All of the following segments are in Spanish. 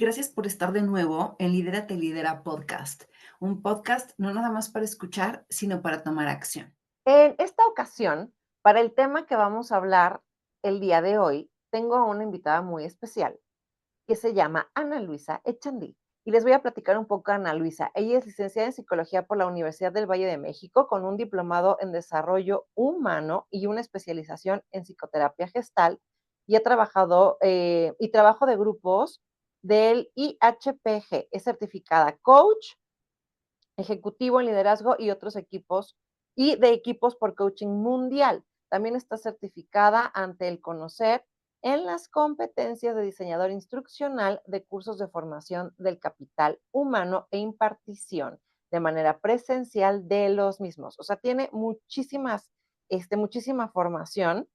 gracias por estar de nuevo en Lidera Te Lidera Podcast, un podcast no nada más para escuchar, sino para tomar acción. En esta ocasión, para el tema que vamos a hablar el día de hoy, tengo a una invitada muy especial que se llama Ana Luisa Echandí. Y les voy a platicar un poco a Ana Luisa. Ella es licenciada en psicología por la Universidad del Valle de México con un diplomado en desarrollo humano y una especialización en psicoterapia gestal y ha trabajado y trabajo de grupos del IHPG. Es certificada coach, ejecutivo en liderazgo y otros equipos y de equipos por coaching mundial. También está certificada ante el conocer en las competencias de diseñador instruccional de cursos de formación del capital humano e impartición de manera presencial de los mismos. O sea, tiene muchísima formación,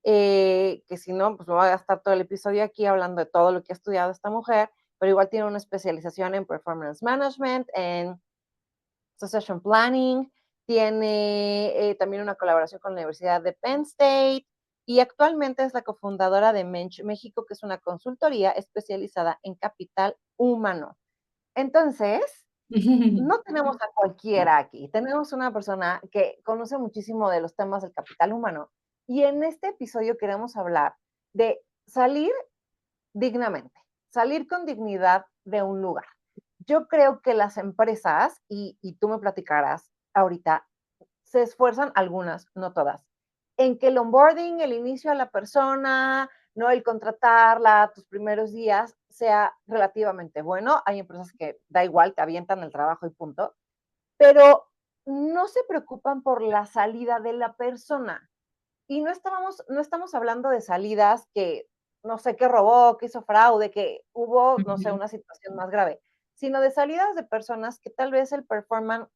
que si no, pues me voy a gastar todo el episodio aquí hablando de todo lo que ha estudiado esta mujer, pero igual tiene una especialización en performance management, en Succession Planning, tiene también una colaboración con la Universidad de Penn State y actualmente es la cofundadora de Mensch México, que es una consultoría especializada en capital humano. Entonces, no tenemos a cualquiera aquí, tenemos una persona que conoce muchísimo de los temas del capital humano y en este episodio queremos hablar de salir dignamente, salir con dignidad de un lugar. Yo creo que las empresas, y tú me platicarás ahorita, se esfuerzan algunas, no todas, en que el onboarding, el inicio a la persona, no el contratarla, tus primeros días, sea relativamente bueno. Hay empresas que da igual, te avientan el trabajo y punto, pero no se preocupan por la salida de la persona. Y no estamos hablando de salidas que no sé qué robó, que hizo fraude, que hubo, no sé, una situación más grave, sino de salidas de personas que tal vez el performance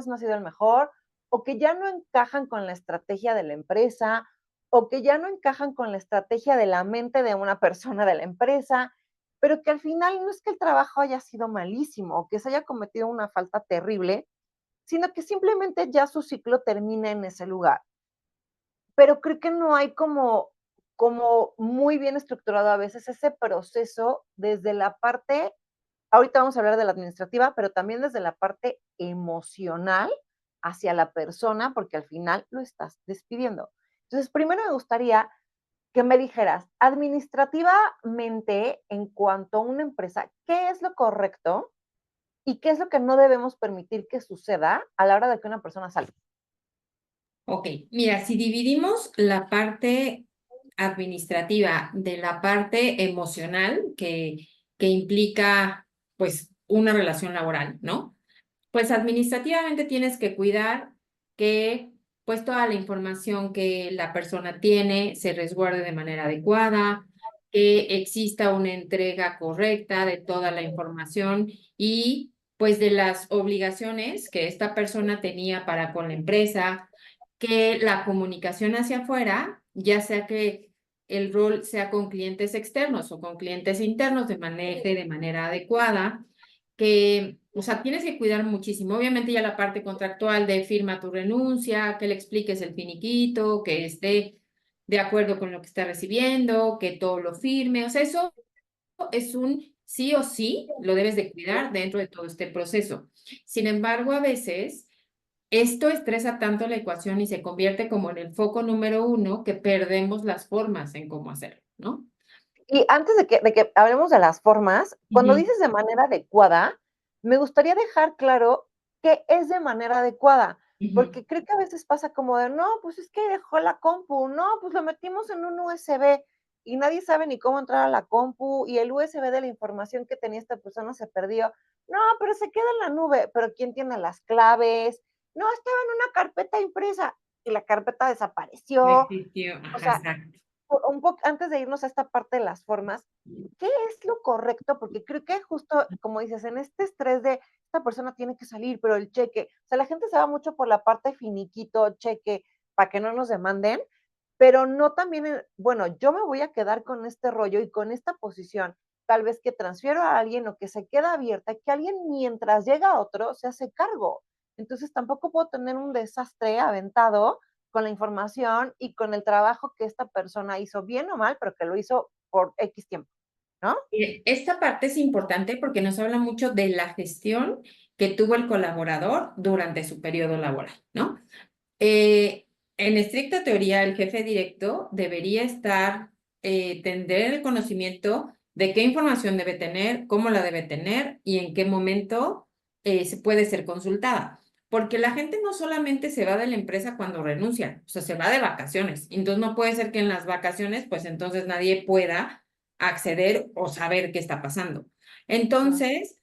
no ha sido el mejor, o que ya no encajan con la estrategia de la empresa, o que ya no encajan con la estrategia de la mente de una persona de la empresa, pero que al final no es que el trabajo haya sido malísimo o que se haya cometido una falta terrible, sino que simplemente ya su ciclo termina en ese lugar. Pero creo que no hay como muy bien estructurado a veces ese proceso desde la parte, ahorita vamos a hablar de la administrativa, pero también desde la parte emocional hacia la persona, porque al final lo estás despidiendo. Entonces, primero me gustaría que me dijeras, administrativamente, en cuanto a una empresa, ¿qué es lo correcto y qué es lo que no debemos permitir que suceda a la hora de que una persona salga? Ok, mira, si dividimos la parte administrativa de la parte emocional que implica pues una relación laboral, ¿no? Pues administrativamente tienes que cuidar que pues toda la información que la persona tiene se resguarde de manera adecuada, que exista una entrega correcta de toda la información y pues de las obligaciones que esta persona tenía para con la empresa, que la comunicación hacia afuera, ya sea que el rol sea con clientes externos o con clientes internos, de maneje de manera adecuada, que, o sea, tienes que cuidar muchísimo. Obviamente ya la parte contractual de firma tu renuncia, que le expliques el finiquito, que esté de acuerdo con lo que está recibiendo, que todo lo firme, o sea, eso es un sí o sí, lo debes de cuidar dentro de todo este proceso. Sin embargo, a veces esto estresa tanto la ecuación y se convierte como en el foco número uno que perdemos las formas en cómo hacerlo, ¿no? Y antes de que hablemos de las formas, cuando Ujú, dices de manera adecuada, me gustaría dejar claro qué es de manera adecuada, ujú. porque creo que a veces pasa como de, no, pues es que dejó la compu, no, pues lo metimos en un USB y nadie sabe ni cómo entrar a la compu y el USB de la información que tenía esta persona se perdió. No, pero se queda en la nube, pero ¿quién tiene las claves? No, estaba en una carpeta impresa y la carpeta No desapareció. existió, O ajá, sea, exacto. un poco antes de irnos a esta parte de las formas, ¿qué es lo correcto? Porque creo que justo, como dices, en este estrés de esta persona tiene que salir, pero el cheque, o sea, la gente se va mucho por la parte finiquito, cheque, para que no nos demanden, pero no también, bueno, yo me voy a quedar con este rollo y con esta posición, tal vez que transfiero a alguien o que se queda abierta, que alguien mientras llega otro se hace cargo. Entonces tampoco puedo tener un desastre aventado con la información y con el trabajo que esta persona hizo bien o mal, pero que lo hizo por X tiempo. ¿no? Esta parte es importante porque nos habla mucho de la gestión que tuvo el colaborador durante su periodo laboral, ¿no? En estricta teoría, el jefe directo debería tener el conocimiento de qué información debe tener, cómo la debe tener y en qué momento se puede ser consultada. Porque la gente no solamente se va de la empresa cuando renuncia, o sea, se va de vacaciones. Entonces no puede ser que en las vacaciones, pues entonces nadie pueda acceder o saber qué está pasando. Entonces,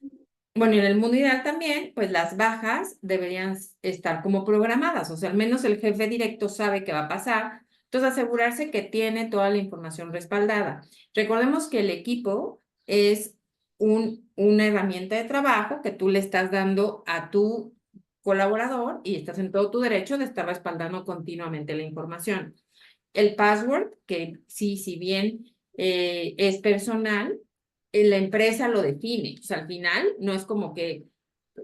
bueno, y en el mundo ideal también, pues las bajas deberían estar como programadas, o sea, al menos el jefe directo sabe qué va a pasar, entonces asegurarse que tiene toda la información respaldada. Recordemos que el equipo es una herramienta de trabajo que tú le estás dando a tu colaborador y estás en todo tu derecho de estar respaldando continuamente la información. El password, que sí, si bien es personal, la empresa lo define. O sea, al final no es como que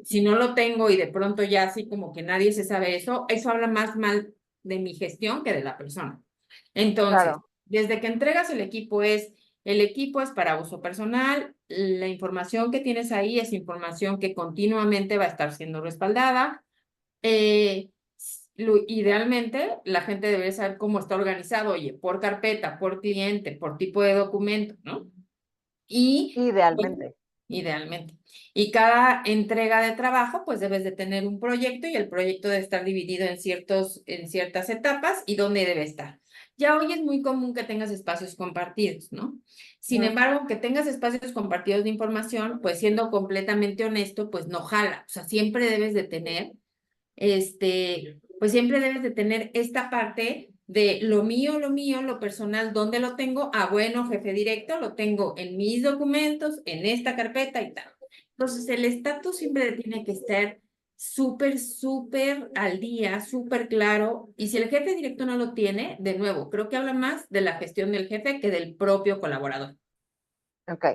si no lo tengo y de pronto ya así como que nadie se sabe eso, eso habla más mal de mi gestión que de la persona. Entonces, Claro, desde que entregas el equipo es para uso personal, la información que tienes ahí es información que continuamente va a estar siendo respaldada. Eh, Idealmente, la gente debe saber cómo está organizado, oye, por carpeta, por cliente, por tipo de documento, ¿no? Y pues, idealmente. idealmente. Y cada entrega de trabajo, pues debes de tener un proyecto y el proyecto debe estar dividido en ciertas etapas y dónde debe estar. Ya hoy es muy común que tengas espacios compartidos, ¿no? Sin Ujú. embargo, que tengas espacios compartidos de información, pues siendo completamente honesto, pues no jala. O sea, siempre debes de tener pues siempre debes de tener esta parte de lo mío, lo personal, ¿dónde lo tengo? Ah, bueno, jefe directo, lo tengo en mis documentos, en esta carpeta y tal. Entonces, el estatus siempre tiene que estar súper al día, súper claro. Y si el jefe directo no lo tiene, de nuevo, creo que habla más de la gestión del jefe que del propio colaborador. Ok,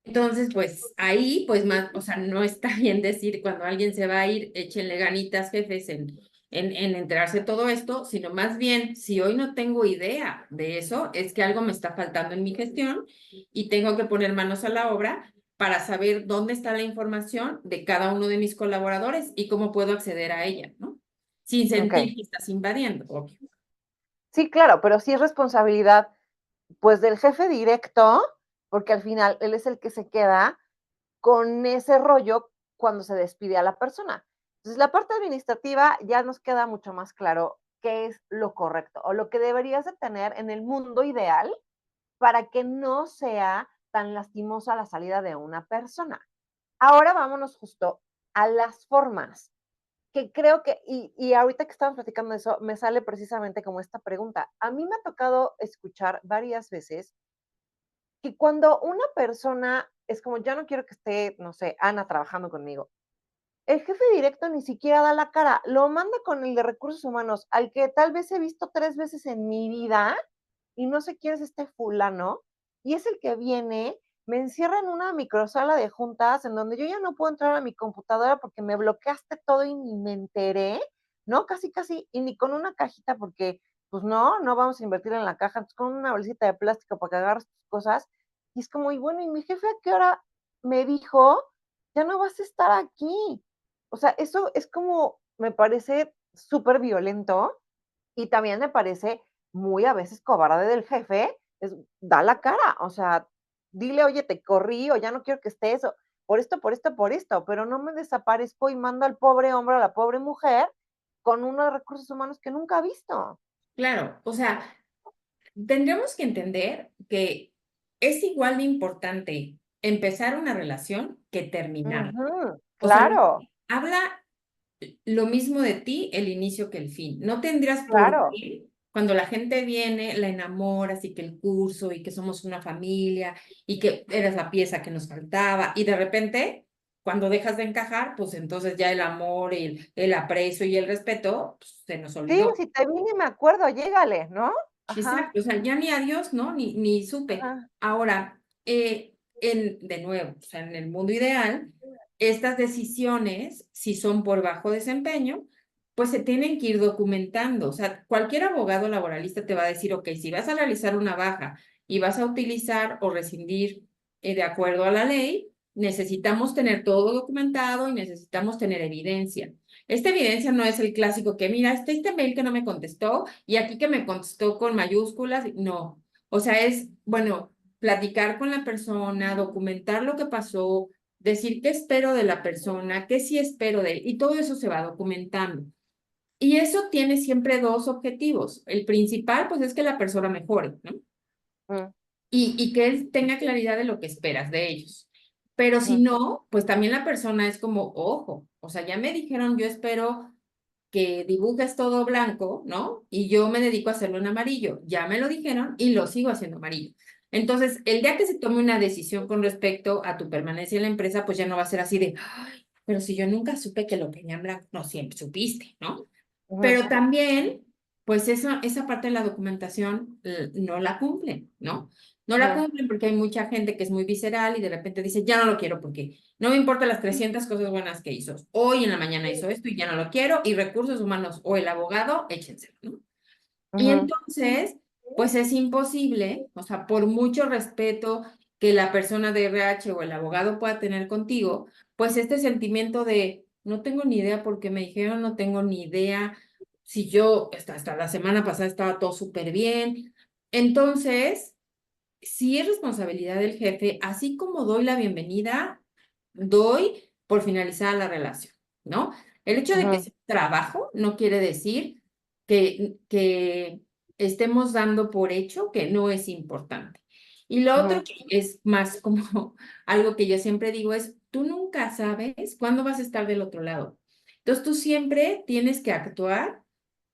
Entonces, pues ahí, pues más, o sea, no está bien decir cuando alguien se va a ir, échenle ganitas, jefes, en enterarse de todo esto, sino más bien, si hoy no tengo idea de eso, es que algo me está faltando en mi gestión y tengo que poner manos a la obra para saber dónde está la información de cada uno de mis colaboradores y cómo puedo acceder a ella, ¿no? Sin ok. sentir que estás invadiendo, obvio. Sí, claro, pero sí es responsabilidad, pues, del jefe directo, porque al final él es el que se queda con ese rollo cuando se despide a la persona. Entonces, la parte administrativa ya nos queda mucho más claro qué es lo correcto o lo que deberías de tener en el mundo ideal para que no sea tan lastimosa la salida de una persona. Ahora vámonos justo a las formas, que creo que, y ahorita que estamos platicando de eso, me sale precisamente como esta pregunta. A mí me ha tocado escuchar varias veces que cuando una persona es como, ya no quiero que esté, no sé, Ana trabajando conmigo, el jefe directo ni siquiera da la cara, lo manda con el de recursos humanos, al que tal vez he visto 3 veces en mi vida y no sé quién es este fulano, y es el que viene, me encierra en una microsala de juntas en donde yo ya no puedo entrar a mi computadora porque me bloqueaste todo y ni me enteré, ¿no? Casi, casi, y ni con una cajita porque, pues no vamos a invertir en la caja, entonces con una bolsita de plástico para que agarres tus cosas, y es como, y bueno, ¿y mi jefe a qué hora me dijo, ya no vas a estar aquí? O sea, eso es como, me parece súper violento y también me parece muy a veces cobarde del jefe, es, da la cara, o sea, dile, oye, te corrí o ya no quiero que estés, o, por esto, pero no me desaparezco y mando al pobre hombre o a la pobre mujer con unos recursos humanos que nunca ha visto. Claro, o sea, tendríamos que entender que es igual de importante empezar una relación que terminarla. Ujú, O sea, claro, habla lo mismo de ti el inicio que el fin. No tendrías por claro. qué, cuando la gente viene, la enamoras y que el curso y que somos una familia y que eres la pieza que nos faltaba y de repente, cuando dejas de encajar, pues entonces ya el amor, el aprecio y el respeto pues, se nos Sí, olvidó. si te vine me acuerdo, llégale, ¿no? Ajá, Exacto, o sea, ya ni adiós, ¿no? Ni supe. ajá. Ahora, de nuevo, o sea, en el mundo ideal, estas decisiones, si son por bajo desempeño, pues se tienen que ir documentando. O sea, cualquier abogado laboralista te va a decir, ok, si vas a realizar una baja y vas a utilizar o rescindir de acuerdo a la ley, necesitamos tener todo documentado y necesitamos tener evidencia. Esta evidencia no es el clásico que, mira, este mail que no me contestó y aquí que me contestó con mayúsculas. No, o sea, es, bueno, platicar con la persona, documentar lo que pasó, decir qué espero de la persona, qué sí espero de él, y todo eso se va documentando. Y eso tiene siempre dos objetivos. El principal, pues, es que la persona mejore, ¿no? Mm, Y que él tenga claridad de lo que esperas de ellos. Pero si ujú, no, pues también la persona es como, ojo, o sea, ya me dijeron, yo espero que dibujes todo blanco, ¿no? Y yo me dedico a hacerlo en amarillo. Ya me lo dijeron y lo sigo haciendo amarillo. Entonces, el día que se tome una decisión con respecto a tu permanencia en la empresa, pues ya no va a ser así de, ay, pero si yo nunca supe que lo querían blanco, no, siempre supiste, ¿no? ujú, Pero también, pues esa parte de la documentación no la cumplen, ¿no? No la ujú, cumplen porque hay mucha gente que es muy visceral y de repente dice, ya no lo quiero porque no me importan las 300 cosas buenas que hizo. Hoy en la mañana hizo esto y ya no lo quiero. Y recursos humanos o el abogado, échenselo, ¿no? Y ujú, entonces, pues es imposible, o sea, por mucho respeto que la persona de RH o el abogado pueda tener contigo, pues este sentimiento de no tengo ni idea por qué me dijeron, no tengo ni idea si yo hasta la semana pasada estaba todo súper bien. Entonces, sí es responsabilidad del jefe, así como doy la bienvenida, doy por finalizada la relación, ¿no? El hecho de que ujú, sea trabajo no quiere decir que estemos dando por hecho que no es importante. Y lo otro ujú. que es más como algo que yo siempre digo es, tú nunca sabes cuándo vas a estar del otro lado. Entonces tú siempre tienes que actuar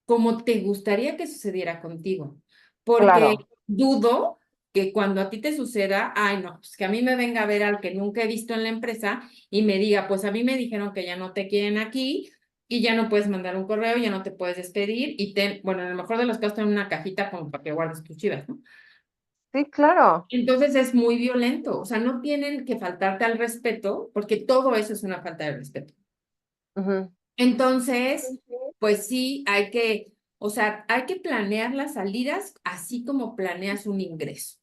como te gustaría que sucediera contigo, porque Claro. dudo que cuando a ti te suceda, ay no, pues que a mí me venga a ver al que nunca he visto en la empresa y me diga, pues a mí me dijeron que ya no te quieren aquí y ya no puedes mandar un correo, ya no te puedes despedir y bueno, en el mejor de los casos ten una cajita como para que guardes tus chivas, ¿no? Sí, claro. Entonces es muy violento, o sea, no tienen que faltarte al respeto, porque todo eso es una falta de respeto. Ujú. Entonces, pues sí, o sea, hay que planear las salidas así como planeas un ingreso.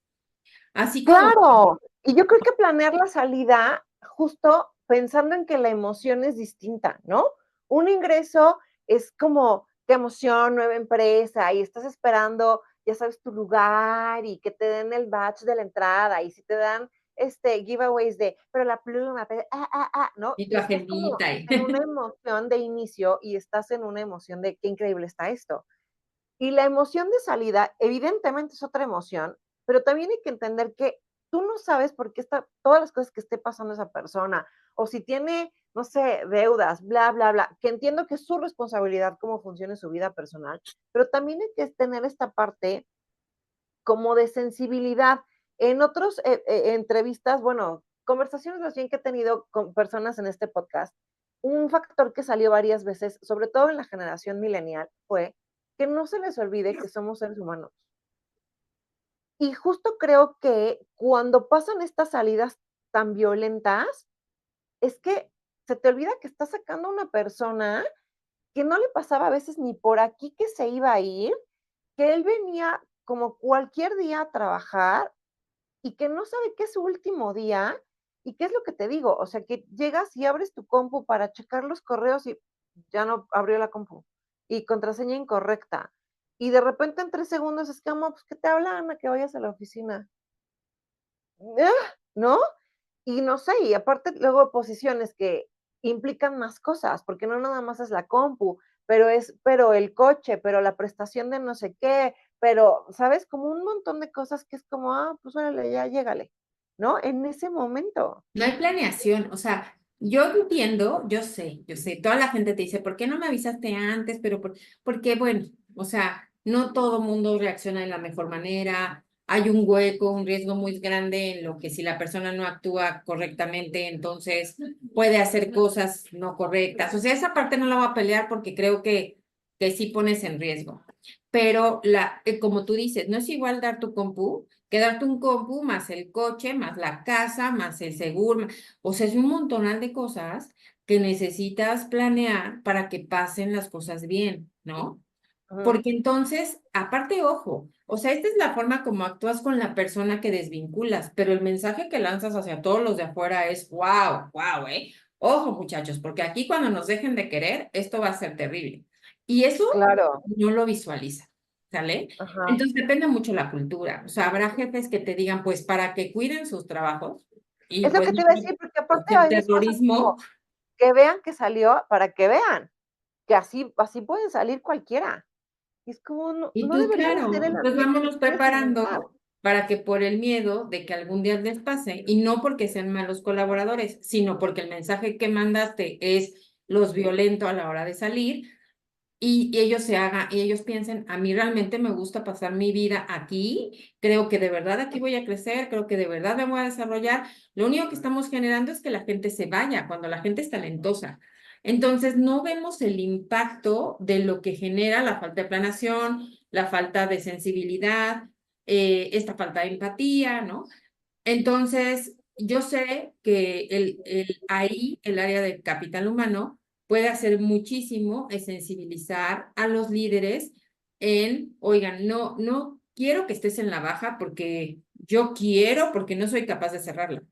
Así como, Claro. Y yo creo que planear la salida justo pensando en que la emoción es distinta, ¿no? Un ingreso es como, qué emoción, nueva empresa, y estás esperando, ya sabes, tu lugar y que te den el badge de la entrada, y si te dan giveaways de, pero la pluma, ¿no? y tu Y estás como agendita. en una emoción de inicio y estás en una emoción de qué increíble está esto. Y la emoción de salida, evidentemente es otra emoción, pero también hay que entender que tú no sabes por qué está, todas las cosas que esté pasando esa persona, o si tiene, no sé, deudas, bla, bla, bla, que entiendo que es su responsabilidad cómo funcione su vida personal, pero también hay que tener esta parte como de sensibilidad. En otras entrevistas, bueno, conversaciones más bien que he tenido con personas en este podcast, un factor que salió varias veces, sobre todo en la generación millennial, fue que no se les olvide que somos seres humanos. Y justo creo que cuando pasan estas salidas tan violentas, es que se te olvida que estás sacando a una persona que no le pasaba a veces ni por aquí que se iba a ir, que él venía como cualquier día a trabajar y que no sabe qué es su último día y qué es lo que te digo, o sea, que llegas y abres tu compu para checar los correos y ya no abrió la compu y contraseña incorrecta. Y de repente en 3 segundos es como, pues que te hablan a que vayas a la oficina. ¿No? Y no sé, y aparte luego posiciones que implican más cosas, porque no nada más es la compu, pero el coche, pero la prestación de no sé qué, pero, ¿sabes? Como un montón de cosas que es como, pues órale, ya llégale, ¿no? En ese momento. No hay planeación, o sea, yo entiendo, yo sé, toda la gente te dice, ¿por qué no me avisaste antes? Pero porque, bueno, o sea, no todo mundo reacciona de la mejor manera, hay un hueco, un riesgo muy grande en lo que si la persona no actúa correctamente, entonces puede hacer cosas no correctas. O sea, esa parte no la voy a pelear porque creo que sí pones en riesgo. Pero como tú dices, no es igual dar tu compu que darte un compu más el coche, más la casa, más el seguro. O sea, es un montonal de cosas que necesitas planear para que pasen las cosas bien, ¿no? Porque entonces, aparte, ojo, o sea, esta es la forma como actúas con la persona que desvinculas, pero el mensaje que lanzas hacia todos los de afuera es, wow, wow, ¿eh? Ojo, muchachos, porque aquí cuando nos dejen de querer, esto va a ser terrible. Y eso Claro, no lo visualiza, ¿sale? ajá. Entonces depende mucho la cultura. O sea, habrá jefes que te digan, pues, para que cuiden sus trabajos, y Es lo pues, que te iba a decir, porque aparte a el veces pasa terrorismo, como que vean que salió para que vean, que así pueden salir cualquiera. Y es como, no, y no tú, debería de ser claro, el entonces ambiente que vámonos quieres fomentar. preparando para que por el miedo de que algún día les pase, y no porque sean malos colaboradores, sino porque el mensaje que mandaste es los violento a la hora de salir, y ellos y ellos piensen, a mí realmente me gusta pasar mi vida aquí, creo que de verdad aquí voy a crecer, creo que de verdad me voy a desarrollar. Lo único que estamos generando es que la gente se vaya cuando la gente es talentosa. Entonces, no vemos el impacto de lo que genera la falta de planeación, la falta de sensibilidad, esta falta de empatía, ¿no? Entonces, yo sé que ahí el área de capital humano puede hacer muchísimo en sensibilizar a los líderes en, oigan, no quiero que estés en la baja porque yo quiero, porque no soy capaz de cerrarla.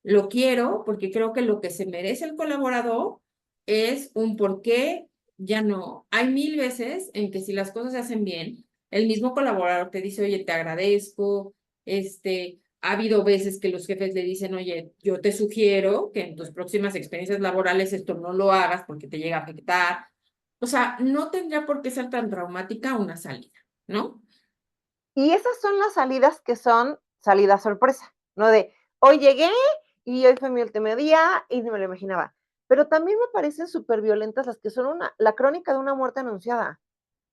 Lo quiero porque creo que lo que se merece el colaborador es un por qué ya no. Hay mil veces en que si las cosas se hacen bien, el mismo colaborador te dice, oye, te agradezco, ha habido veces que los jefes le dicen, oye, yo te sugiero que en tus próximas experiencias laborales esto no lo hagas porque te llega a afectar. O sea, no tendría por qué ser tan traumática una salida, ¿no? Y esas son las salidas que son salidas sorpresa, ¿no? De hoy llegué y hoy fue mi último día y no me lo imaginaba. Pero también me parecen súper violentas las que son la crónica de una muerte anunciada,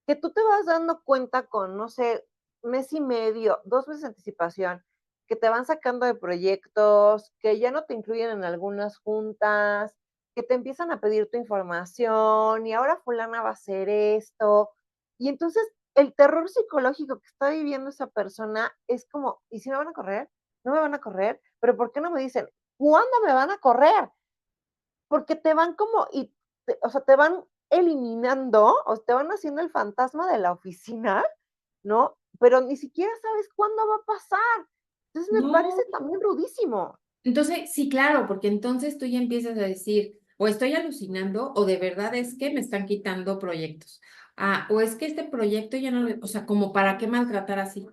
que tú te vas dando cuenta con, no sé, mes y medio, 2 meses de anticipación, que te van sacando de proyectos, que ya no te incluyen en algunas juntas, que te empiezan a pedir tu información y ahora fulana va a hacer esto. Y entonces el terror psicológico que está viviendo esa persona es como, ¿y si me van a correr? ¿No me van a correr? ¿Pero por qué no me dicen? ¿Cuándo me van a correr? Porque te van como, o sea, te van eliminando, o te van haciendo el fantasma de la oficina, ¿no? Pero ni siquiera sabes cuándo va a pasar. Entonces me parece No. también rudísimo. Entonces, sí, claro, porque entonces tú ya empiezas a decir, o estoy alucinando, o de verdad es que me están quitando proyectos. Ah, o es que este proyecto ya no, o sea, como para qué maltratar así.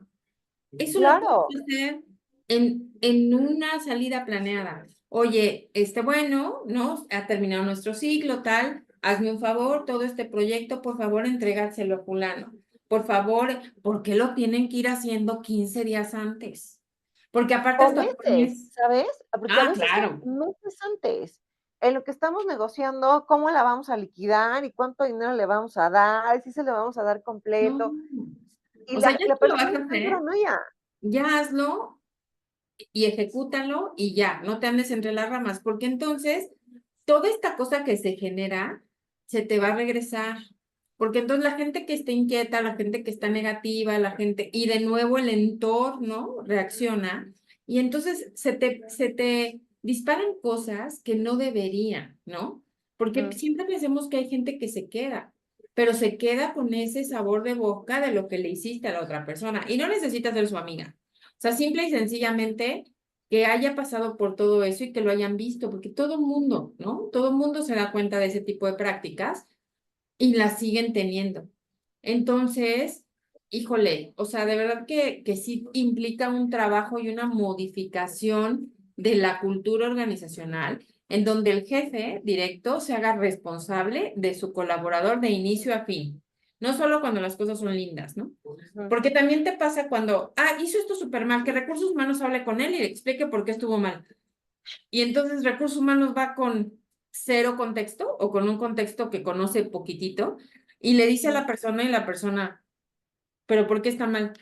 Eso lo Claro, puedes hacer en una salida planeada. Oye, bueno, ¿no? Ha terminado nuestro ciclo, tal. Hazme un favor, todo este proyecto, por favor, entregárselo a fulano. Por favor, ¿por qué lo tienen que ir haciendo 15 días antes? Porque aparte o hasta meses, pones, ¿sabes? Porque a veces son claro. meses antes, en lo que estamos negociando cómo la vamos a liquidar y cuánto dinero le vamos a dar, si se le vamos a dar No. completo. Y O sea, ya la que lo vas persona a está en hacer, paranoia. ya hazlo y ejecútalo y ya, no te andes entre las ramas, porque entonces toda esta cosa que se genera se te va a regresar, porque entonces la gente que está inquieta, la gente que está negativa, la gente, y de nuevo el entorno reacciona, y entonces se te disparan cosas que no deberían, ¿no? Porque Ujú, siempre pensemos que hay gente que se queda, pero se queda con ese sabor de boca de lo que le hiciste a la otra persona, y no necesitas ser su amiga. O sea, simple y sencillamente que haya pasado por todo eso y que lo hayan visto, porque todo el mundo, ¿no? Todo el mundo se da cuenta de ese tipo de prácticas y las siguen teniendo. Entonces, híjole, o sea, de verdad que sí implica un trabajo y una modificación de la cultura organizacional en donde el jefe directo se haga responsable de su colaborador de inicio a fin. No solo cuando las cosas son lindas, ¿no? ujú. Porque también te pasa cuando, hizo esto súper mal, que recursos humanos hable con él y le explique por qué estuvo mal. Y entonces recursos humanos va con cero contexto o con un contexto que conoce poquitito y le dice a la persona y la persona, ¿pero por qué está mal?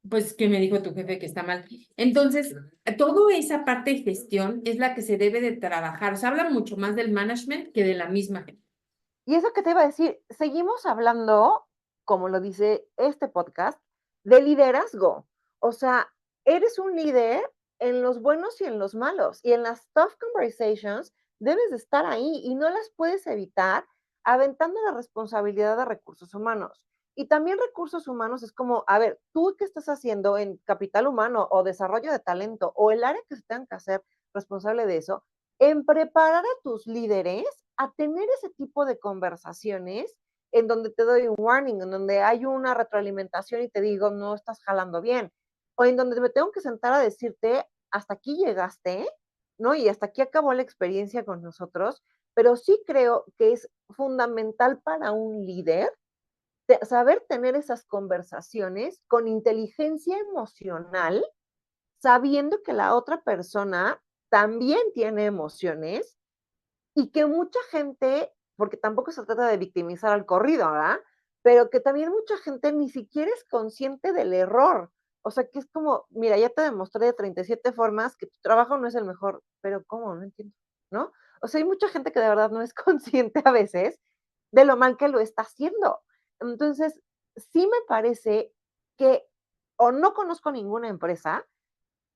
Pues que me dijo tu jefe que está mal. Entonces, toda esa parte de gestión es la que se debe de trabajar. O sea, habla mucho más del management que de la misma gente. Y eso que te iba a decir, seguimos hablando, como lo dice este podcast, de liderazgo. O sea, eres un líder en los buenos y en los malos. Y en las tough conversations debes de estar ahí y no las puedes evitar aventando la responsabilidad de recursos humanos. Y también recursos humanos es como, a ver, ¿tú qué estás haciendo en capital humano o desarrollo de talento o el área que se tengan que hacer responsable de eso, en preparar a tus líderes a tener ese tipo de conversaciones en donde te doy un warning, en donde hay una retroalimentación y te digo, no estás jalando bien, o en donde me tengo que sentar a decirte, hasta aquí llegaste, ¿no? Y hasta aquí acabó la experiencia con nosotros, pero sí creo que es fundamental para un líder saber tener esas conversaciones con inteligencia emocional, sabiendo que la otra persona también tiene emociones y que mucha gente, porque tampoco se trata de victimizar al corrido, ¿verdad? Pero que también mucha gente ni siquiera es consciente del error. O sea, que es como, mira, ya te demostré de 37 formas que tu trabajo no es el mejor, pero ¿cómo? No entiendo, ¿no? O sea, hay mucha gente que de verdad no es consciente a veces de lo mal que lo está haciendo. Entonces, sí me parece que, o no conozco ninguna empresa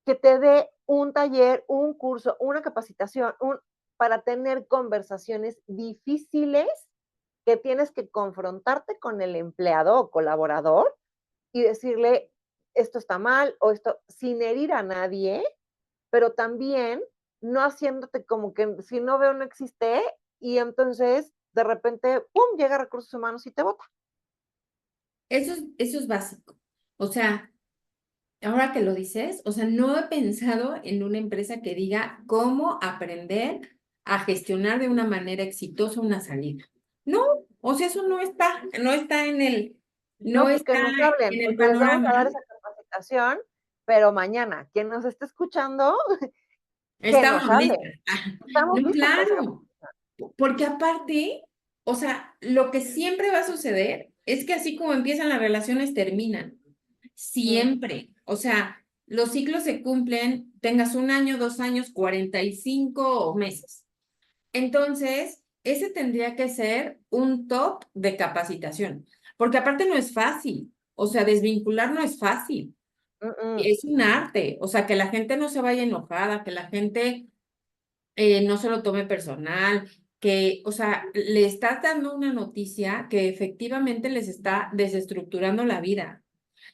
que te dé un taller, un curso, una capacitación, para tener conversaciones difíciles que tienes que confrontarte con el empleado o colaborador y decirle, esto está mal o esto, sin herir a nadie, pero también no haciéndote como que si no veo no existe y entonces de repente, ¡pum!, llega recursos humanos y te bota. Eso es básico. O sea, ahora que lo dices, o sea, no he pensado en una empresa que diga cómo aprender a gestionar de una manera exitosa una salida. No, o sea, eso no está no No, pues que está nos hablen, en el porque les vamos panorama. a dar esa capacitación, pero mañana, quien nos esté escuchando, que nos Estamos hable. listas. Estamos No, listos para esa claro, capacitación. porque aparte, o sea, lo que siempre va a suceder es que así como empiezan las relaciones, terminan. Mm, Siempre. O sea, los ciclos se cumplen, tengas 1 año, 2 años, 45 meses. Entonces, ese tendría que ser un top de capacitación, porque aparte no es fácil. O sea, desvincular no es fácil. mm. Es un arte. O sea, que la gente no se vaya enojada, que la gente no se lo tome personal, que, o sea, le estás dando una noticia que efectivamente les está desestructurando la vida.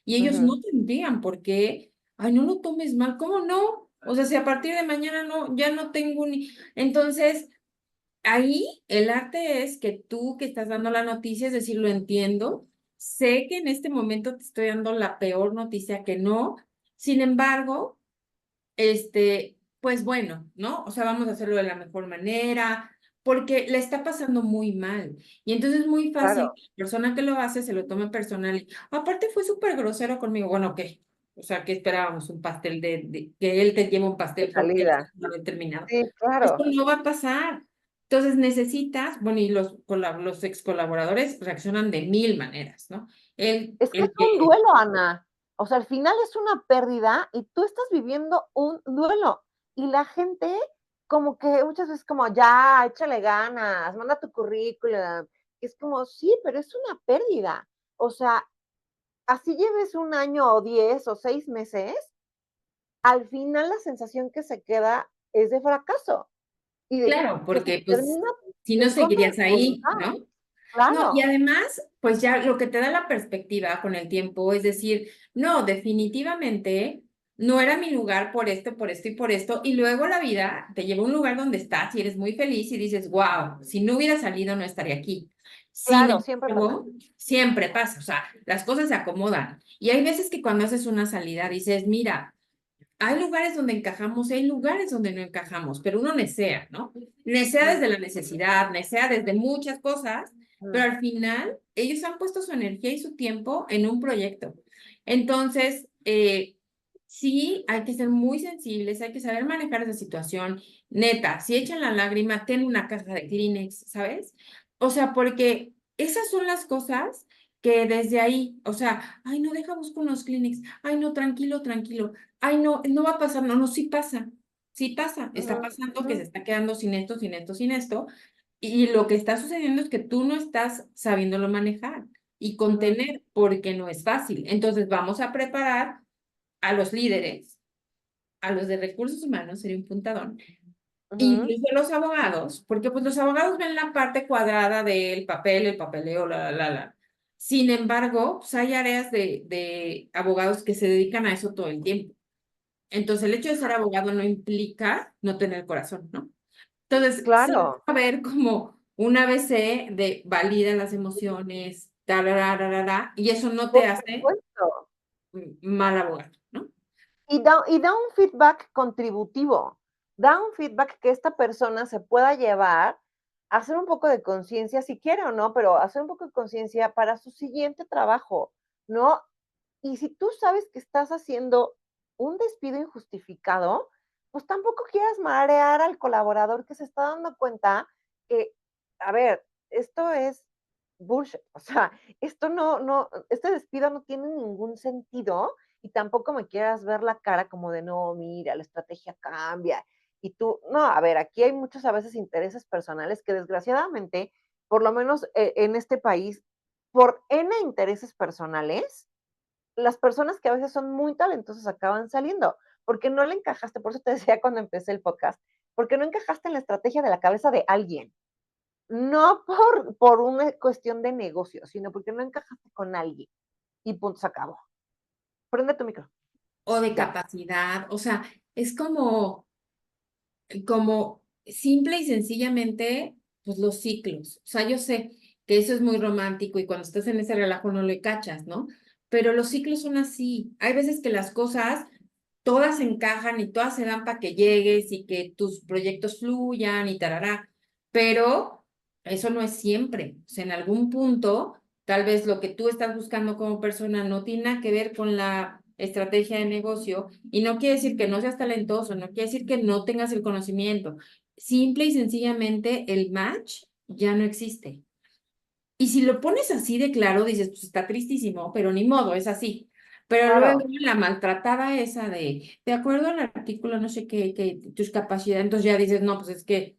Y ellos Ujú. no tendrían por qué, ay, no lo tomes mal, ¿cómo no? O sea, si a partir de mañana no, ya no tengo ni. Entonces, ahí el arte es que tú que estás dando la noticia, es decir, lo entiendo, sé que en este momento te estoy dando la peor noticia que no, sin embargo, pues bueno, ¿no? O sea, vamos a hacerlo de la mejor manera, porque le está pasando muy mal. Y entonces es muy fácil Claro, que la persona que lo hace se lo tome personal. Aparte fue súper grosero conmigo. Bueno, ¿qué? O sea, ¿qué esperábamos? Un pastel que él te lleve un de pastel porque él salida. no lo ha terminado. Sí, Esto claro. no va a pasar. Entonces necesitas, bueno, y los ex colaboradores reaccionan de 1000 maneras, ¿no? Es que es un duelo, Ana. O sea, al final es una pérdida y tú estás viviendo un duelo. Y la gente, como que muchas veces, como, ya, échale ganas, manda tu currículum. Y es como, sí, pero es una pérdida. O sea, así lleves 1 año o 10 o 6 meses, al final la sensación que se queda es de fracaso y de Claro, que se porque pues termina si no en contra de seguirías tu ahí, voluntad. ¿no? No, y Claro. además, pues ya lo que te da la perspectiva con el tiempo es decir, no, definitivamente no era mi lugar por esto y por esto, y luego la vida te lleva a un lugar donde estás y eres muy feliz y dices, wow, si no hubiera salido no estaría aquí. Sin Claro, siempre pasa. embargo, siempre pasa, o sea, las cosas se acomodan. Y hay veces que cuando haces una salida dices, mira, hay lugares donde encajamos y hay lugares donde no encajamos, pero uno nesea, ¿no? Nesea Mm, desde la necesidad, nesea desde muchas cosas, pero mm, al final ellos han puesto su energía y su tiempo en un proyecto. Entonces, sí, hay que ser muy sensibles, hay que saber manejar esa situación. Neta, si echan la lágrima, ten una caja de Kleenex, ¿sabes? O sea, porque esas son las cosas que desde ahí, o sea, ay, no, deja busco unos Kleenex, ay, no, tranquilo, tranquilo. Ay, no, no va a pasar, no, no, sí pasa, está ujú, pasando ujú, que se está quedando sin esto, sin esto, sin esto, y lo que está sucediendo es que tú no estás sabiéndolo manejar y ujú, contener porque no es fácil. Entonces vamos a preparar a los líderes, a los de recursos humanos, sería un puntadón, ujú. incluso los abogados, porque pues los abogados ven la parte cuadrada del papel, el papeleo, la. Sin embargo, pues hay áreas de abogados que se dedican a eso todo el tiempo. Entonces, el hecho de ser abogado no implica no tener corazón, ¿no? Entonces, sí va Claro, a haber como un ABC de valida las emociones, tarararara, y eso no por te hace supuesto. mal abogado, ¿no? Y da un feedback contributivo, da un feedback que esta persona se pueda llevar a hacer un poco de conciencia, si quiere o no, pero hacer un poco de conciencia para su siguiente trabajo, ¿no? Y si tú sabes que estás haciendo un despido injustificado, pues tampoco quieras marear al colaborador que se está dando cuenta que, a ver, esto es bullshit, o sea, este despido no tiene ningún sentido y tampoco me quieras ver la cara como de, no, mira, la estrategia cambia. Y tú, no, a ver, aquí hay muchos a veces intereses personales que desgraciadamente, por lo menos en este país, por N intereses personales, las personas que a veces son muy talentosas acaban saliendo, porque no le encajaste, por eso te decía cuando empecé el podcast, porque no encajaste en la estrategia de la cabeza de alguien, no por una cuestión de negocio, sino porque no encajaste con alguien y punto, se acabó. Prende tu micro, O de ya. capacidad, o sea, es como simple y sencillamente, pues los ciclos. O sea, yo sé que eso es muy romántico y cuando estás en ese relajo no le cachas, ¿no? Pero los ciclos son así. Hay veces que las cosas todas encajan y todas se dan para que llegues y que tus proyectos fluyan y tarará, pero eso no es siempre. O sea, en algún punto, tal vez lo que tú estás buscando como persona no tiene nada que ver con la estrategia de negocio y no quiere decir que no seas talentoso, no quiere decir que no tengas el conocimiento. Simple y sencillamente el match ya no existe. Y si lo pones así de claro, dices, pues está tristísimo, pero ni modo, es así. Pero luego Claro. la maltratada esa de acuerdo al artículo, no sé qué, que tus capacidades, entonces ya dices, no, pues es que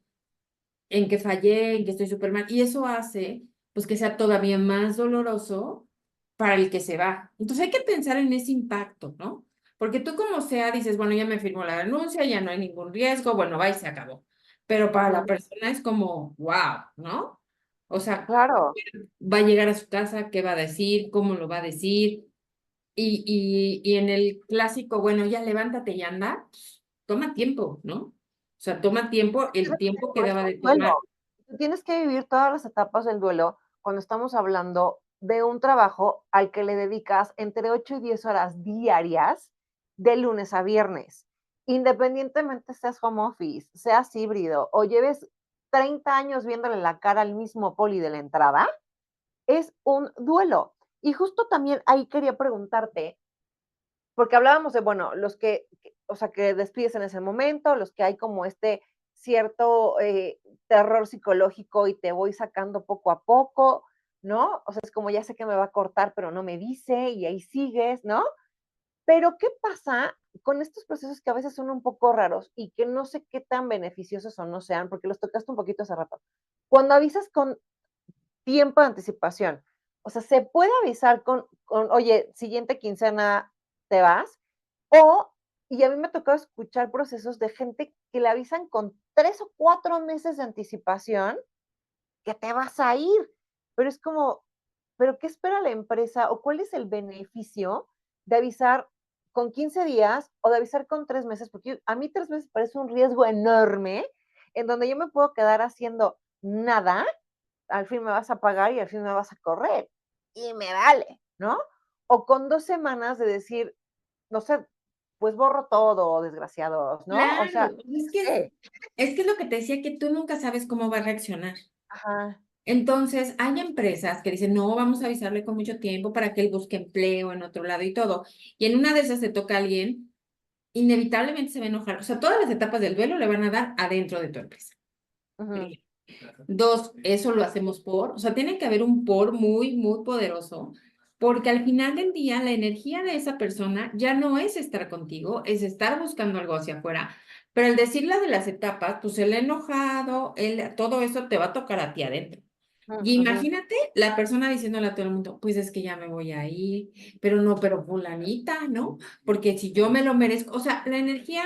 en que fallé, en que estoy súper mal. Y eso hace, pues que sea todavía más doloroso para el que se va. Entonces hay que pensar en ese impacto, ¿no? Porque tú como sea dices, bueno, ya me firmó la renuncia, ya no hay ningún riesgo, bueno, va y se acabó. Pero para la Ujú. persona es como, wow, ¿no? O sea, Claro. va a llegar a su casa, qué va a decir, cómo lo va a decir. Y en el clásico, bueno, ya levántate y anda, pues, toma tiempo, ¿no? O sea, toma tiempo, el tiempo que No es daba un de tomar. duelo. Tú tienes que vivir todas las etapas del duelo cuando estamos hablando de un trabajo al que le dedicas entre 8 y 10 horas diarias de lunes a viernes. Independientemente seas home office, seas híbrido o lleves 30 años viéndole la cara al mismo poli de la entrada, es un duelo. Y justo también ahí quería preguntarte, porque hablábamos de, bueno, o sea, que despides en ese momento, los que hay como este cierto terror psicológico y te voy sacando poco a poco, ¿no? O sea, es como ya sé que me va a cortar, pero no me dice y ahí sigues, ¿no? Pero ¿qué pasa con estos procesos que a veces son un poco raros y que no sé qué tan beneficiosos o no sean, porque los tocaste un poquito hace rato? Cuando avisas con tiempo de anticipación, o sea, se puede avisar oye, siguiente quincena te vas, o, y a mí me ha tocado escuchar procesos de gente que le avisan con 3 o 4 meses de anticipación que te vas a ir, pero es como, ¿pero qué espera la empresa o cuál es el beneficio de avisar con 15 días o de avisar con 3 meses? Porque a mí 3 meses parece un riesgo enorme en donde yo me puedo quedar haciendo nada, al fin me vas a pagar y al fin me vas a correr. Y me vale, ¿no? O con 2 semanas de decir, no sé, pues borro todo, desgraciados, ¿no? O sea, Claro, es que ¿qué? es lo que te decía, que tú nunca sabes cómo va a reaccionar. Ajá. Entonces, hay empresas que dicen, no, vamos a avisarle con mucho tiempo para que él busque empleo en otro lado y todo. Y en una de esas te toca a alguien, inevitablemente se va a enojar. O sea, todas las etapas del duelo le van a dar adentro de tu empresa. Ujú. Dos, eso lo hacemos o sea, tiene que haber un por muy, muy poderoso, porque al final del día la energía de esa persona ya no es estar contigo, es estar buscando algo hacia afuera. Pero al decirla de las etapas, pues el enojado, todo eso te va a tocar a ti adentro. Y Ujú. imagínate la persona diciéndole a todo el mundo, pues es que ya me voy a ir, pero no, pero fulanita, ¿no? Porque si yo me lo merezco, o sea, la energía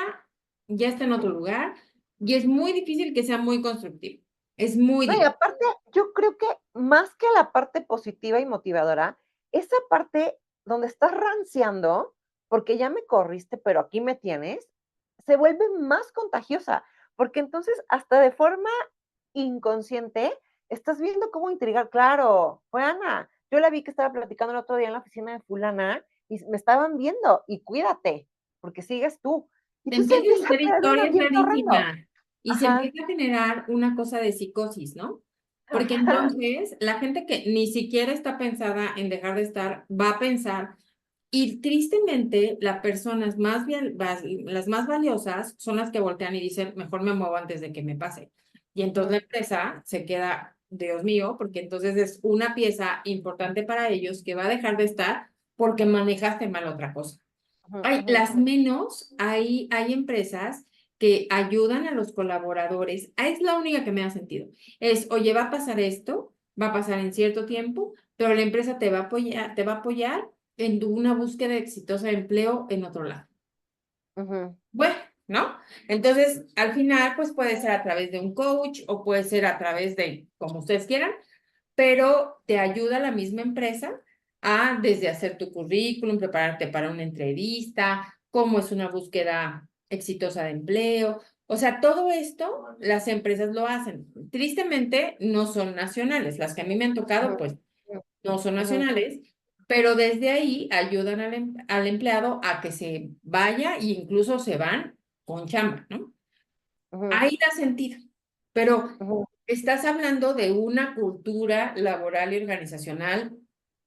ya está en otro lugar y es muy difícil que sea muy constructivo. Es muy No, y difícil. aparte, yo creo que más que la parte positiva y motivadora, esa parte donde estás ranceando, porque ya me corriste, pero aquí me tienes, se vuelve más contagiosa, porque entonces hasta de forma inconsciente estás viendo cómo intrigar. Claro, fue Ana. Yo la vi que estaba platicando el otro día en la oficina de fulana y me estaban viendo y cuídate, porque sigues tú. Y Te entonces empiezan a empieza a hacer crear un historias ambiente horrendo. rarísimas y se Ajá. empieza a generar una cosa de psicosis, ¿no? Porque entonces la gente que ni siquiera está pensada en dejar de estar, va a pensar, y tristemente las personas las más valiosas son las que voltean y dicen, mejor me muevo antes de que me pase. Y entonces la empresa se queda, Dios mío, porque entonces es una pieza importante para ellos que va a dejar de estar porque manejaste mal otra cosa. Ujú, ujú, Las menos, hay empresas que ayudan a los colaboradores. Es la única que me ha sentido. Es, oye, va a pasar esto, va a pasar en cierto tiempo, pero la empresa te va a apoyar en una búsqueda exitosa de empleo en otro lado. ujú, Bueno, ¿no? Entonces, al final, pues puede ser a través de un coach o puede ser a través de, como ustedes quieran, pero te ayuda la misma empresa a desde hacer tu currículum, prepararte para una entrevista, cómo es una búsqueda exitosa de empleo. O sea, todo esto las empresas lo hacen. Tristemente, no son nacionales. Las que a mí me han tocado, ujú, pues no son ujú, nacionales, pero desde ahí ayudan al empleado a que se vaya e incluso se van con chamba, ¿no? ujú, Ahí da sentido, pero ujú. estás hablando de una cultura laboral y organizacional,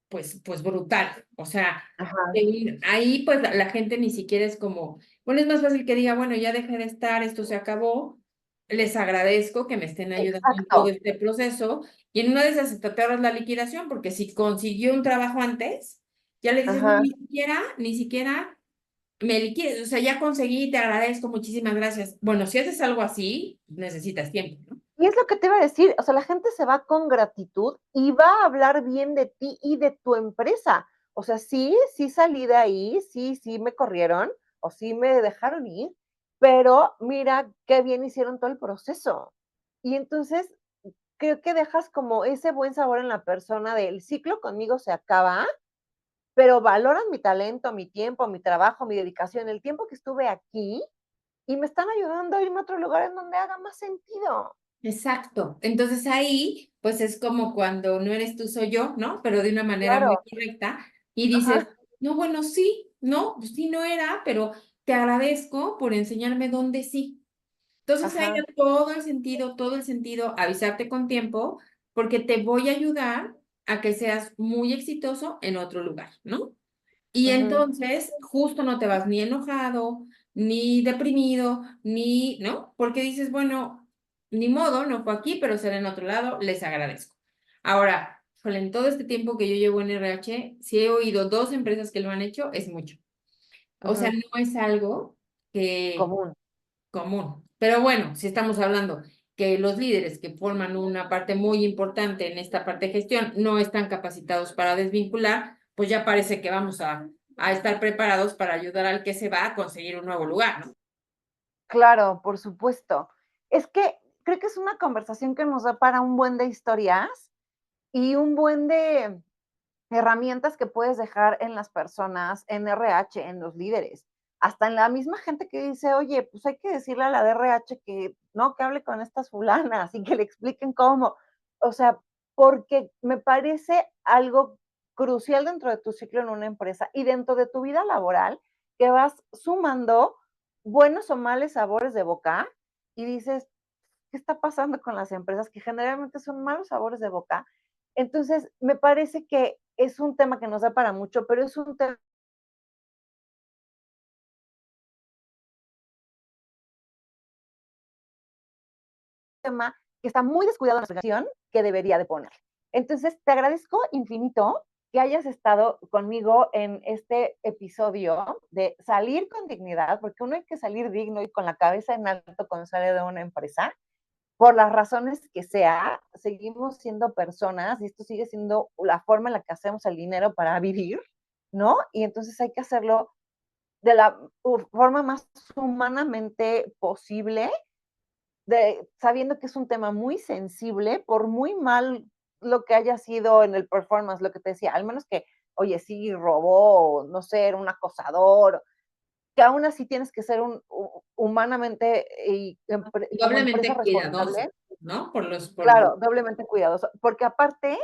pues brutal. O sea, Ajá, ahí pues la gente ni siquiera es como, bueno, es más fácil que diga, bueno, ya dejé de estar, esto se acabó, les agradezco que me estén ayudando en todo exacto. este proceso, y en una de esas hasta te ahorras la liquidación, porque si consiguió un trabajo antes, ya le dices, no, Ajá. ni siquiera me liquides, o sea, ya conseguí, te agradezco, muchísimas gracias. Bueno, si haces algo así, necesitas tiempo, ¿no? Y es lo que te iba a decir, o sea, la gente se va con gratitud y va a hablar bien de ti y de tu empresa. O sea, sí, sí salí de ahí, sí, sí me corrieron o sí me dejaron ir, pero mira qué bien hicieron todo el proceso. Y entonces creo que dejas como ese buen sabor en la persona del ciclo conmigo se acaba, pero valoran mi talento, mi tiempo, mi trabajo, mi dedicación, el tiempo que estuve aquí y me están ayudando a irme a otro lugar en donde haga más sentido. Exacto. Entonces ahí, pues es como cuando no eres tú, soy yo, ¿no? Pero de una manera muy Claro, correcta y ajá, dices, no, bueno, sí, no, pues sí no era, pero te agradezco por enseñarme dónde sí. Entonces ahí ajá, da todo el sentido, avisarte con tiempo, porque te voy a ayudar a que seas muy exitoso en otro lugar, ¿no? Y ujú, entonces justo no te vas ni enojado, ni deprimido, ni, ¿no? Porque dices, bueno, ni modo, no fue aquí, pero será en otro lado, les agradezco. Ahora, híjole, en todo este tiempo que yo llevo en RH, si he oído 2 empresas que lo han hecho, es mucho. O sea, ujú, no es algo que común. común. Pero bueno, si estamos hablando que los líderes que forman una parte muy importante en esta parte de gestión no están capacitados para desvincular, pues ya parece que vamos a estar preparados para ayudar al que se va a conseguir un nuevo lugar, ¿no? Claro, por supuesto. Es que creo que es una conversación que nos da para un buen de historias y un buen de herramientas que puedes dejar en las personas, en RH, en los líderes, hasta en la misma gente que dice, oye, pues hay que decirle a la de RH que no, que hable con estas fulanas y que le expliquen cómo. O sea, porque me parece algo crucial dentro de tu ciclo en una empresa y dentro de tu vida laboral, que vas sumando buenos o males sabores de boca y dices, ¿qué está pasando con las empresas que generalmente son malos sabores de boca? Entonces, me parece que es un tema que nos da para mucho, pero es un tema que está muy descuidado en la organización que debería de poner. Entonces, te agradezco infinito que hayas estado conmigo en este episodio de salir con dignidad, porque uno hay que salir digno y con la cabeza en alto cuando sale de una empresa. Por las razones que sea, seguimos siendo personas y esto sigue siendo la forma en la que hacemos el dinero para vivir, ¿no? Y entonces hay que hacerlo de la forma más humanamente posible, sabiendo que es un tema muy sensible, por muy mal lo que haya sido en el performance, lo que te decía, al menos que, oye, sí robó, no sé, era un acosador, que aún así tienes que ser humanamente y como empresa Doblemente cuidadoso, responsable, ¿no? claro, doblemente cuidadoso, porque aparte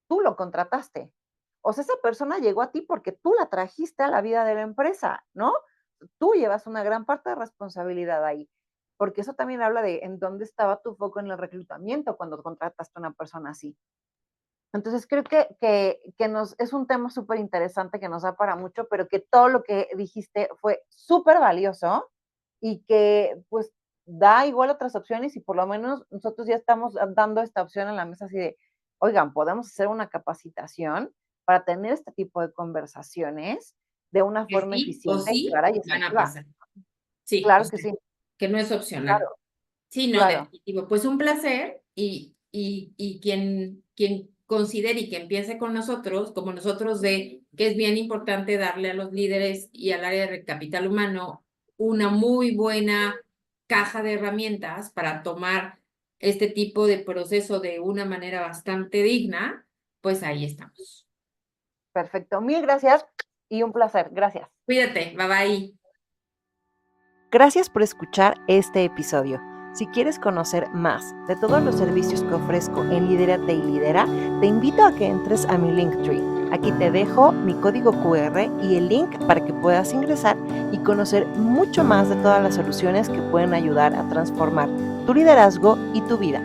tú lo contrataste. O sea, esa persona llegó a ti porque tú la trajiste a la vida de la empresa, ¿no? Tú llevas una gran parte de responsabilidad ahí, porque eso también habla de en dónde estaba tu foco en el reclutamiento cuando contrataste a una persona así. Entonces creo que es un tema súper interesante que nos da para mucho, pero que todo lo que dijiste fue súper valioso y que pues da igual otras opciones y por lo menos nosotros ya estamos dando esta opción en la mesa así de, oigan, podemos hacer una capacitación para tener este tipo de conversaciones de una Que forma sí o eficiente, sí clara y van a efectiva. pasar. Sí, o Claro que sea, sí, que no es opcional. claro, Sí, no, claro. definitivo. Pues un placer y quien considere y que empiece con nosotros, como nosotros, de que es bien importante darle a los líderes y al área de capital humano una muy buena caja de herramientas para tomar este tipo de proceso de una manera bastante digna, pues ahí estamos. Perfecto. Mil gracias y un placer. Gracias. Cuídate, bye bye. Gracias por escuchar este episodio. Si quieres conocer más de todos los servicios que ofrezco en Lidérate y Lidera, te invito a que entres a mi Linktree. Aquí te dejo mi código QR y el link para que puedas ingresar y conocer mucho más de todas las soluciones que pueden ayudar a transformar tu liderazgo y tu vida.